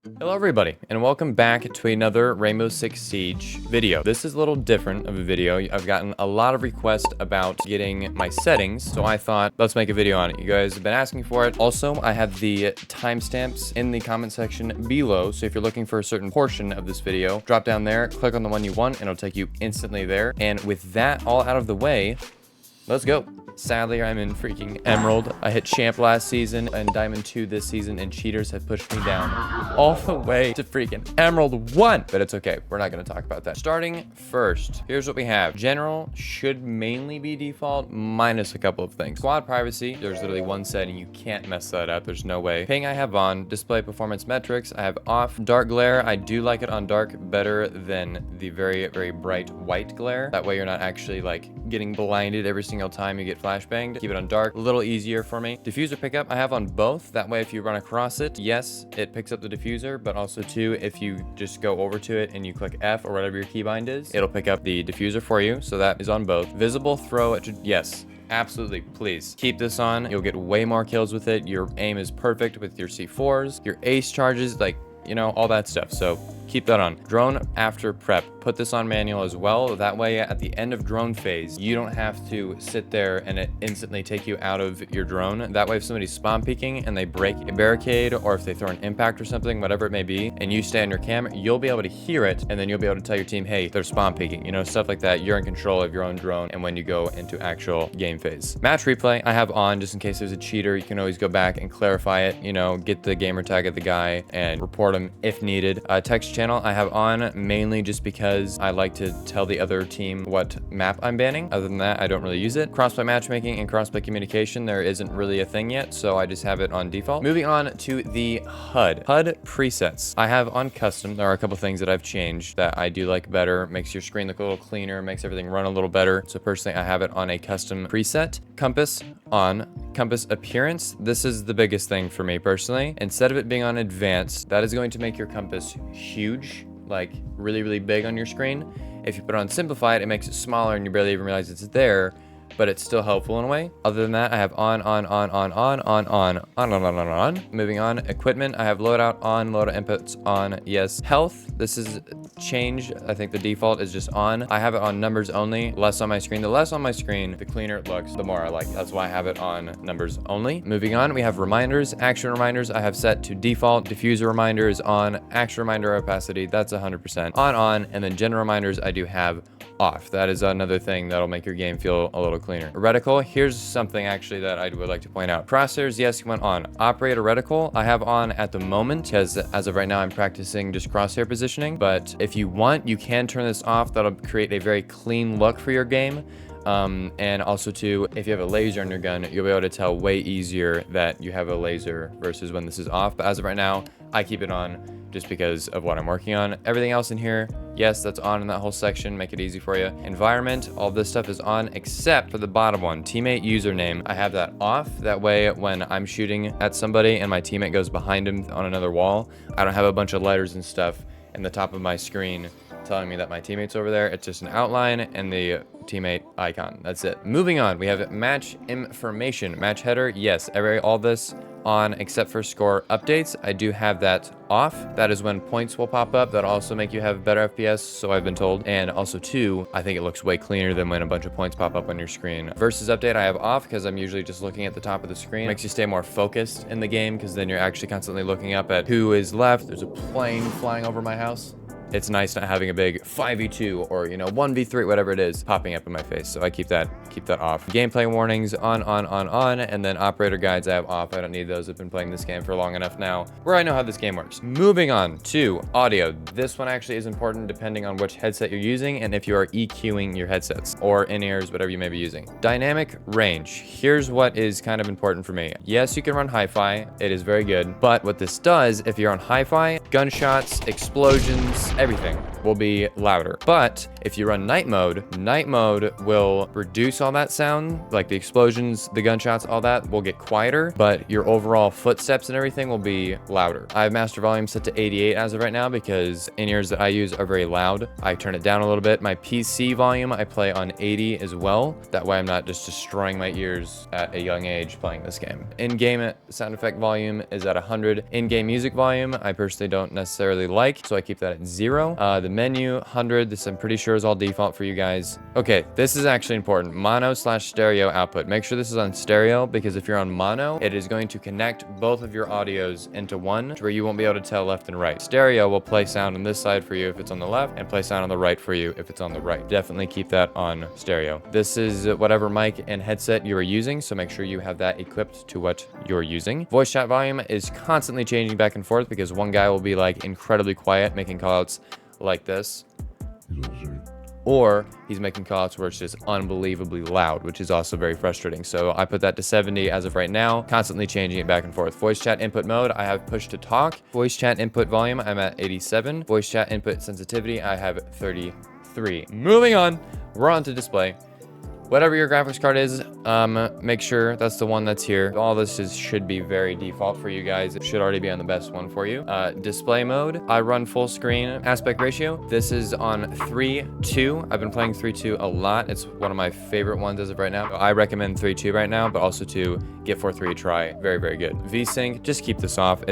Hello everybody, and welcome back to another Rainbow Six Siege video. This is a little different of a video. I've gotten a lot of requests about getting my settings, so I thought, let's make a video on it. You guys have been asking for it. Also, I have the timestamps in the comment section below, so if you're looking for a certain portion of this video, drop down there, click on the one you want, and it'll take you instantly there. And with that all out of the way, let's go. Sadly, I'm in freaking Emerald. I hit Champ last season and Diamond 2 this season, and cheaters have pushed me down all the way to freaking Emerald 1. But it's okay. We're not going to talk about that. Starting first, here's what we have. General should mainly be default, minus a couple of things. Squad privacy, there's literally one setting. You can't mess that up. There's no way. Ping I have on. Display performance metrics I have off. Dark glare, I do like it on dark better than the very, very bright white glare. That way you're not actually like getting blinded every single time you get flashbanged. Keep it on dark, a little easier for me. Diffuser pickup I have on both. That way if you run across it, yes, it picks up the diffuser, but also too, if you just go over to it and you click F or whatever your keybind is, it'll pick up the diffuser for you. So that is on both. Visible throw, yes. Absolutely, please keep this on. You'll get way more kills with it. Your aim is perfect with your C4s, your ace charges, like, you know, all that stuff. So keep that on. Drone after prep, put this on manual as well. That way at the end of drone phase, you don't have to sit there and it instantly take you out of your drone. That way if somebody's spawn peeking and they break a barricade, or if they throw an impact or something, whatever it may be, and you stay on your cam, you'll be able to hear it, and then you'll be able to tell your team, hey, they're spawn peeking, you know, stuff like that. You're in control of your own drone and when you go into actual game phase. Match replay I have on just in case there's a cheater. You can always go back and clarify it, you know, get the gamer tag of the guy and report him if needed. Text channel I have on mainly just because I like to tell the other team what map I'm banning. Other than that, I don't really use it. Crossplay matchmaking and crossplay communication, there isn't really a thing yet, so I just have it on default. Moving on to the HUD. HUD presets. I have on custom. There are a couple things that I've changed that I do like better. Makes your screen look a little cleaner, makes everything run a little better. So personally, I have it on a custom preset. Compass on. Compass appearance. This is the biggest thing for me personally. Instead of it being on advanced, that is going to make your compass huge, like really, really big on your screen. If you put it on simplified, it makes it smaller and you barely even realize it's there, but it's still helpful in a way. Other than that, I have on. Moving on, equipment, I have loadout on, loadout inputs on, yes. Health, this is changed. I think the default is just on. I have it on numbers only, less on my screen. The less on my screen, the cleaner it looks, the more I like it. That's why I have it on numbers only. Moving on, we have reminders. Action reminders, I have set to default. Diffuser reminders on, action reminder opacity, that's 100%. On, and then general reminders, I do have off. That is another thing that'll make your game feel a little cleaner. Reticle, here's something actually that I would like to point out. Crosshairs, yes, you went on. Operator reticle, I have on at the moment because as of right now, I'm practicing just crosshair positioning. But if you want, you can turn this off. That'll create a very clean look for your game. And also too, if you have a laser on your gun, you'll be able to tell way easier that you have a laser versus when this is off. But as of right now, I keep it on just because of what I'm working on. Everything else in here, yes, that's on in that whole section. Make it easy for you. Environment, all this stuff is on except for the bottom one, teammate username. I have that off. That way, when I'm shooting at somebody and my teammate goes behind him on another wall, I don't have a bunch of letters and stuff in the top of my screen telling me that my teammate's over there. It's just an outline and the teammate icon. That's it. Moving on, we have match information. Match header, yes, all this on except for score updates. I do have that off. That is when points will pop up. That'll also make you have better FPS, so I've been told. And also too, I think it looks way cleaner than when a bunch of points pop up on your screen. Versus update I have off because I'm usually just looking at the top of the screen. Makes you stay more focused in the game because then you're actually constantly looking up at who is left. There's a plane flying over my house. It's nice not having a big 5v2 or, you know, 1v3, whatever it is, popping up in my face. So I keep that off. Gameplay warnings on, and then operator guides I have off. I don't need those. I've been playing this game for long enough now where I know how this game works. Moving on to audio. This one actually is important depending on which headset you're using and if you are EQing your headsets or in-ears, whatever you may be using. Dynamic range. Here's what is kind of important for me. Yes, you can run hi-fi. It is very good. But what this does, if you're on hi-fi, gunshots, explosions, everything will be louder. But if you run night mode will reduce all that sound, like the explosions, the gunshots, all that will get quieter, but your overall footsteps and everything will be louder. I have master volume set to 88 as of right now because in-ears that I use are very loud. I turn it down a little bit. My PC volume, I play on 80 as well. That way I'm not just destroying my ears at a young age playing this game. In-game sound effect volume is at 100. In-game music volume, I personally don't necessarily like, so I keep that at 0. The menu, 100. This I'm pretty sure is all default for you guys. Okay, this is actually important. Mono/stereo output. Make sure this is on stereo because if you're on mono, it is going to connect both of your audios into one where you won't be able to tell left and right. Stereo will play sound on this side for you if it's on the left and play sound on the right for you if it's on the right. Definitely keep that on stereo. This is whatever mic and headset you are using, so make sure you have that equipped to what you're using. Voice chat volume is constantly changing back and forth because one guy will be like incredibly quiet, making callouts like this. Or he's making callouts where it's just unbelievably loud, which is also very frustrating. So I put that to 70 as of right now, constantly changing it back and forth. Voice chat input mode, I have push to talk. Voice chat input volume, I'm at 87. Voice chat input sensitivity, I have 33. Moving on, we're on to display. Whatever your graphics card is, make sure that's the one that's here. All this should be very default for you guys. It should already be on the best one for you. Display mode, I run full screen aspect ratio. This is on 3:2. I've been playing 3:2 a lot. It's one of my favorite ones as of right now. I recommend 3:2 right now, but also to get 4:3 a try. Very, very good. VSync, just keep this off.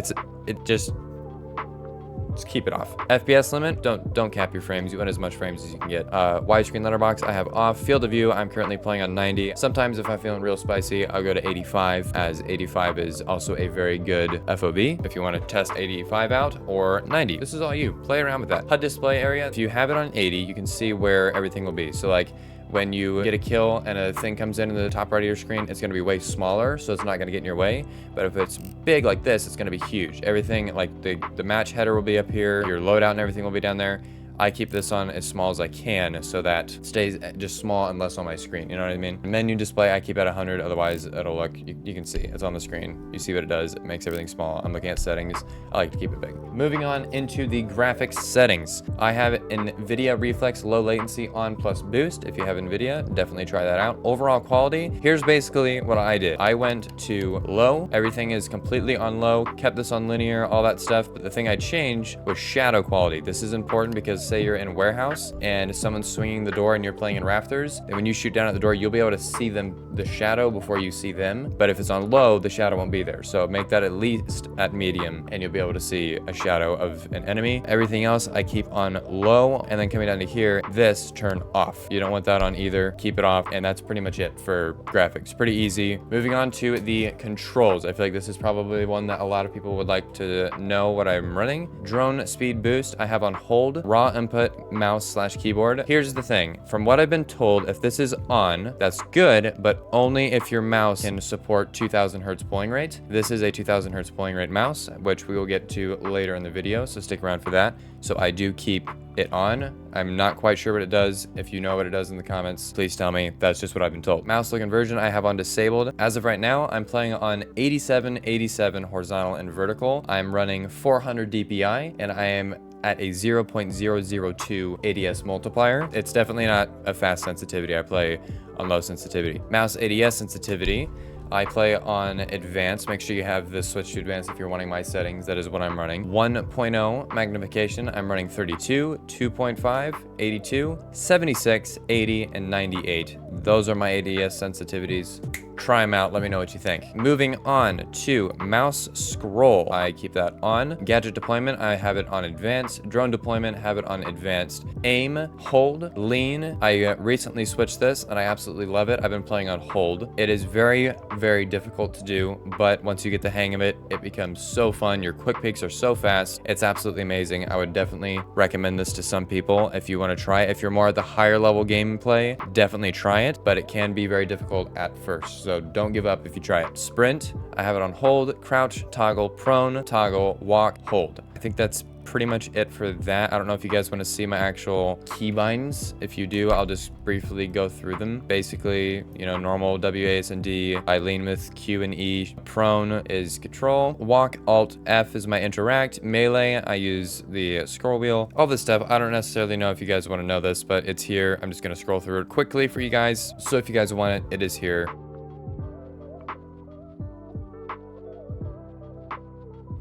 Just keep it off. FPS limit, don't cap your frames. You want as much frames as you can get. Widescreen letterbox, I have off. Field of view, I'm currently playing on 90. Sometimes if I'm feeling real spicy, I'll go to 85, as 85 is also a very good FOV if you want to test 85 out, or 90. This is all you. Play around with that. HUD display area, if you have it on 80, you can see where everything will be. So like, when you get a kill and a thing comes in the top right of your screen, it's going to be way smaller, so it's not going to get in your way. But if it's big like this, it's going to be huge. Everything, like the match header will be up here, your loadout and everything will be down there. I keep this on as small as I can so that it stays just small and less on my screen. You know what I mean? Menu display, I keep at 100. Otherwise, it'll look, you can see it's on the screen. You see what it does. It makes everything small. I'm looking at settings. I like to keep it big. Moving on into the graphics settings. I have NVIDIA Reflex Low Latency on plus boost. If you have NVIDIA, definitely try that out. Overall quality, here's basically what I did. I went to low. Everything is completely on low. Kept this on linear, all that stuff. But the thing I changed was shadow quality. This is important because say you're in a warehouse and someone's swinging the door and you're playing in rafters, and when you shoot down at the door, you'll be able to see the shadow before you see them. But if it's on low, the shadow won't be there. So make that at least at medium and you'll be able to see a shadow of an enemy. Everything else I keep on low, and then coming down to here, this turn off. You don't want that on either. Keep it off, and that's pretty much it for graphics. Pretty easy. Moving on to the controls. I feel like this is probably one that a lot of people would like to know what I'm running. Drone speed boost, I have on hold. Raw input, mouse/keyboard. Here's the thing. From what I've been told, if this is on, that's good, but only if your mouse can support 2000 hertz polling rate. This is a 2000 hertz polling rate mouse, which we will get to later in the video, so stick around for that. So I do keep it on. I'm not quite sure what it does. If you know what it does in the comments, please tell me. That's just what I've been told. Mouse look conversion I have on disabled. As of right now, I'm playing on 87 horizontal and vertical. I'm running 400 DPI, and I am at a 0.002 ADS multiplier. It's definitely not a fast sensitivity. I play on low sensitivity. Mouse ADS sensitivity, I play on advanced. Make sure you have this switch to advanced if you're wanting my settings. That is what I'm running. 1.0 magnification, I'm running 32, 2.5, 82, 76, 80, and 98. Those are my ADS sensitivities. Try them out. Let me know what you think. Moving on to mouse scroll. I keep that on. Gadget deployment, I have it on advanced. Drone deployment, have it on advanced. Aim, hold, lean. I recently switched this and I absolutely love it. I've been playing on hold. It is very, very difficult to do, but once you get the hang of it, it becomes so fun. Your quick peeks are so fast. It's absolutely amazing. I would definitely recommend this to some people if you want to try it. If you're more at the higher level gameplay, definitely try it, but it can be very difficult at first. So don't give up if you try it. Sprint, I have it on hold, crouch, toggle, prone, toggle, walk, hold. I think that's pretty much it for that. I don't know if you guys want to see my actual keybinds. If you do, I'll just briefly go through them. Basically, you know, normal W, A, S, and D. I lean with Q and E. Prone is control. Walk, Alt, F is my interact. Melee, I use the scroll wheel. All this stuff, I don't necessarily know if you guys want to know this, but it's here. I'm just going to scroll through it quickly for you guys. So if you guys want it, it is here.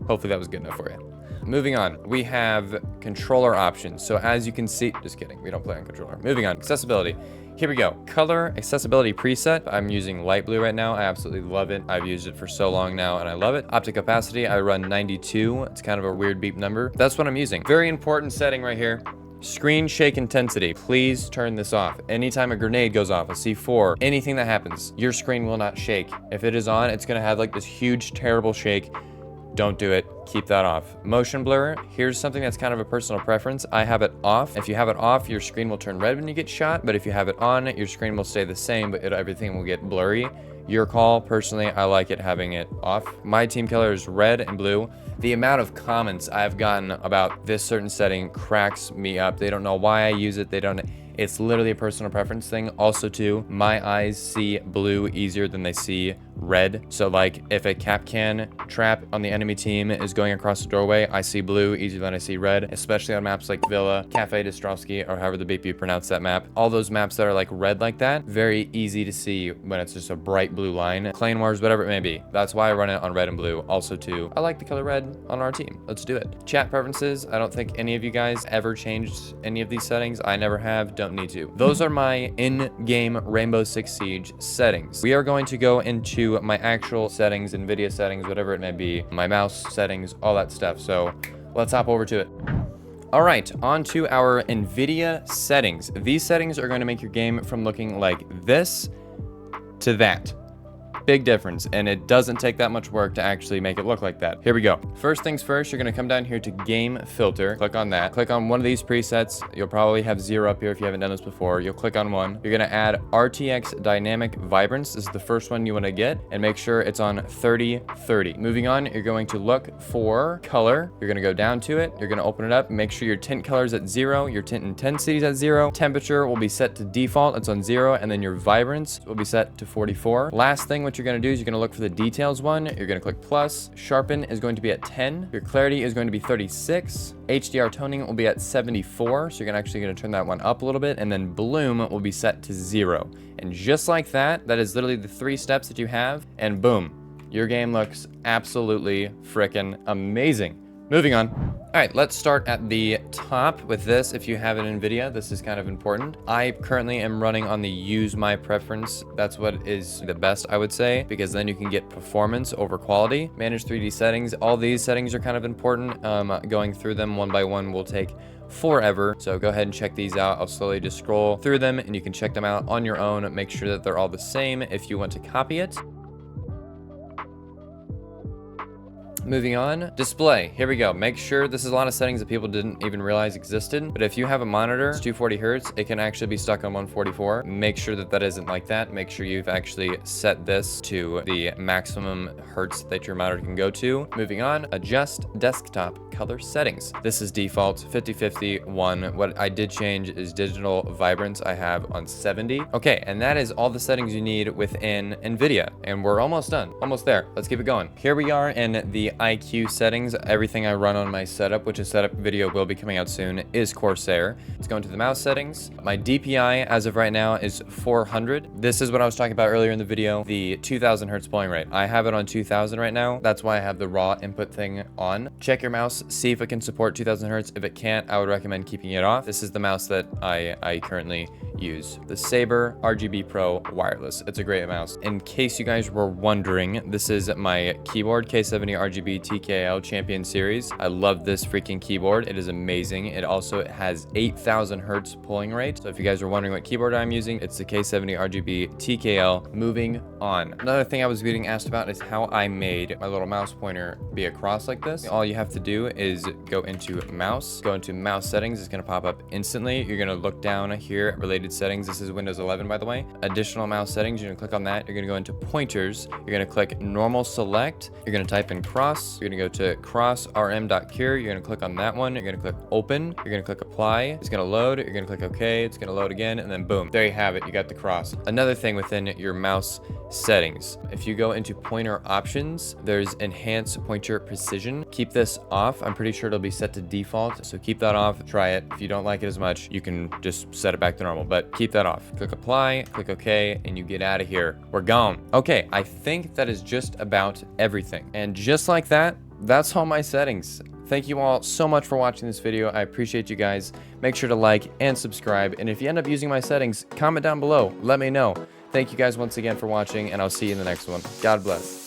Hopefully that was good enough for you. Moving on, we have controller options. So as you can see, just kidding, we don't play on controller. Moving on, accessibility. Here we go. Color accessibility preset. I'm using light blue right now. I absolutely love it. I've used it for so long now and I love it. Optic opacity, I run 92. It's kind of a weird beep number. That's what I'm using. Very important setting right here. Screen shake intensity. Please turn this off. Anytime a grenade goes off, a C4, anything that happens, your screen will not shake. If it is on, it's gonna have like this huge, terrible shake. Don't do it. Keep that off. Motion blur. Here's something that's kind of a personal preference. I have it off. If you have it off, your screen will turn red when you get shot. But if you have it on, your screen will stay the same, but everything will get blurry. Your call. Personally, I like it having it off. My team color is red and blue. The amount of comments I've gotten about this certain setting cracks me up. They don't know why I use it. They don't. It's literally a personal preference thing. Also, too, my eyes see blue easier than they see red. So, like, if a cap can trap on the enemy team is going across the doorway, I see blue easier than I see red, especially on maps like Villa, Cafe Destrovsky, or however the beep you pronounce that map. All those maps that are like red like that, very easy to see when it's just a bright blue line. Clan Wars, whatever it may be. That's why I run it on red and blue. Also, too, I like the color red on our team. Let's do it. Chat preferences. I don't think any of you guys ever changed any of these settings. I never have. Don't need to. Those are my in-game Rainbow Six Siege settings. We are going to go into my actual settings, NVIDIA settings, whatever it may be, my mouse settings, all that stuff. So let's hop over to it. All right, on to our NVIDIA settings. These settings are going to make your game from looking like this to that. Big difference, and it doesn't take that much work to actually make it look like that. Here we go. First things first, you're gonna come down here to game filter, click on that, click on one of these presets. You'll probably have 0 up here if you haven't done this before. You'll click on one. You're gonna add RTX dynamic vibrance. This is the first one you want to get, and make sure it's on 30/30. Moving on, you're going to look for color. You're gonna go down to it. You're gonna open it up. Make sure your tint color is at 0. Your tint intensity is at 0. Temperature will be set to default. It's on 0, and then your vibrance will be set to 44. Last thing, what you're going to do is you're going to look for the details one. You're going to click plus. Sharpen is going to be at 10. Your clarity is going to be 36. HDR toning will be at 74. So you're actually going to turn that one up a little bit. And then bloom will be set to 0. And just like that, that is literally the 3 steps that you have. And boom, your game looks absolutely freaking amazing. Moving on. All right, let's start at the top with this. If you have an NVIDIA, this is kind of important. I currently am running on the use my preference. That's what is the best, I would say, because then you can get performance over quality. Manage 3D settings. All these settings are kind of important. Going through them one by one will take forever. So go ahead and check these out. I'll slowly just scroll through them and you can check them out on your own. Make sure that they're all the same if you want to copy it. Moving on, display. Here we go. Make sure this is a lot of settings that people didn't even realize existed. But if you have a monitor, it's 240 hertz, it can actually be stuck on 144. Make sure that that isn't like that. Make sure you've actually set this to the maximum hertz that your monitor can go to. Moving on, adjust desktop color settings. This is default 50/50/1. What I did change is digital vibrance I have on 70. Okay, and that is all the settings you need within NVIDIA. And we're almost done. Almost there. Let's keep it going. Here we are in the IQ settings. Everything I run on my setup, which is setup video will be coming out soon, is Corsair. Let's go into the mouse settings. My DPI as of right now is 400. This is what I was talking about earlier in the video, the 2000 hertz polling rate. I have it on 2000 right now. That's why I have the raw input thing on. Check your mouse, see if it can support 2000 hertz. If it can't, I would recommend keeping it off. This is the mouse that I currently use. The Saber RGB Pro wireless. It's a great mouse. In case you guys were wondering, this is my keyboard, K70 RGB TKL Champion Series. I love this freaking keyboard. It is amazing. It also has 8000 hertz polling rate. So if you guys are wondering what keyboard I'm using, it's the K70 RGB TKL. Moving on. Another thing I was getting asked about is how I made my little mouse pointer be across like this. All you have to do is go into mouse, go into mouse settings. It's going to pop up instantly. You're going to look down here at related settings. This is Windows 11, by the way. Additional mouse settings. You're going to click on that. You're going to go into pointers. You're going to click normal select. You're going to type in cross. You're going to go to cross rm.cure. You're going to click on that one. You're going to click open. You're going to click apply. It's going to load. You're going to click OK. It's going to load again. And then boom, there you have it. You got the cross. Another thing within your mouse settings, if you go into pointer options, there's enhance pointer precision. Keep this off. I'm pretty sure it'll be set to default, so keep that off. Try it. If you don't like it as much, you can just set it back to normal, but keep that off. Click apply, click OK, and you get out of here. We're gone. Okay, I think that is just about everything. And just like that, that's all my settings. Thank you all so much for watching this video. I appreciate you guys. Make sure to like and subscribe. And if you end up using my settings, comment down below. Let me know. Thank you guys once again for watching, and I'll see you in the next one. God bless.